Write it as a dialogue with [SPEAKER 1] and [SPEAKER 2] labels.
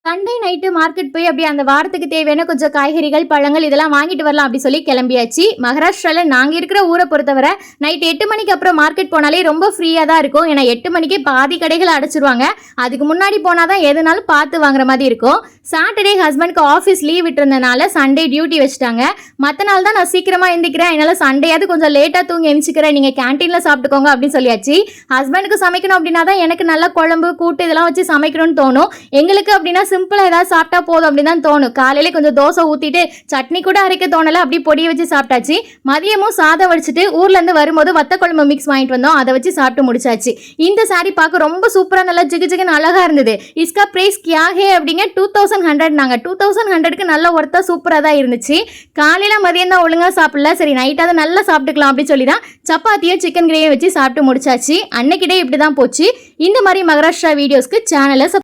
[SPEAKER 1] Sunday night market போய் அப்படியே அந்த வாரத்துக்கு தேவையான கொஞ்சம் காய்கறிகள், பழங்கள் இதெல்லாம் வாங்கிட்டு வரலாம் அப்படி சொல்லி கிளம்பியாச்சு. மகாராஷ்டிரால நாங்க இருக்கிற ஊரை பொறுத்தவரை நைட் 8 மணிக்கு அப்புறம் மார்க்கெட் போனாலே ரொம்ப ஃப்ரீயா தான் இருக்கும். ஏன்னா 8 மணிக்கே பாதி கடைகளை அடைச்சிருவாங்க. அதுக்கு முன்னாடி போனாதான் எதுனாலும் பார்த்து வாங்குற மாதிரி இருக்கும். சாட்டர்டே ஹஸ்பண்ட்க்கு ஆஃபீஸ் லீவ் விட்டுருந்தனால சண்டே டியூட்டி வச்சுட்டாங்க. மற்ற நாள் தான் நான் சீக்கிரமா எந்திக்கிறேன், என்னால் சண்டேயாவது கொஞ்சம் லேட்டாக தூங்கி எந்திரிச்சுக்கிறேன், நீங்கள் கேன்டீனில் சாப்பிட்டுக்கோங்க அப்படின்னு சொல்லியாச்சு. ஹஸ்பண்டுக்கு சமைக்கணும் அப்படின்னா தான் எனக்கு நல்லா குழம்பு கூட்டு இதெல்லாம் வச்சு சமைக்கணும்னு தோணும். எங்களுக்கு அப்படின்னா சிம்பிளா ஏதாவது சாப்பிட்டா போதும் அப்படின்னு தான் தோணும். காலையில கொஞ்சம் தோசை ஊத்திட்டு சட்னி கூட அரைக்க தோணல, அப்படி பொடியை வச்சு சாப்பிட்டாச்சு. மதியமும் சாதம் வடிச்சிட்டு ஊர்ல இருந்து வரும்போது வத்த குழம்பு மிக்ஸ் வாங்கிட்டு வந்தோம், அதை வச்சு சாப்பிட்டு முடிச்சாச்சு. இந்த சாரி பார்க்க ரொம்ப சூப்பரா நல்லா ஜிகுஜிகுன்னு அழகா இருந்தது. இஸ்கா பிரைஸ் கியா ஹே அப்படிங்க 2100. நாங்க 2100க்கு நல்ல ஒர்த்தா சூப்பரா தான் இருந்துச்சு. காலையில மதியம் தான் ஒழுங்கா சாப்பிடல, சரி நைட்டாவது நல்லா சாப்பிட்டுக்கலாம் அப்படின்னு சொல்லி தான் சப்பாத்தியும் சிக்கன் கிரேவியும் வச்சு சாப்பிட்டு முடிச்சாச்சு. அன்னைக்கிட்டே இப்படி தான் போச்சு. இந்த மாதிரி மகாராஷ்டிரா வீடியோஸ்க்கு சேனலை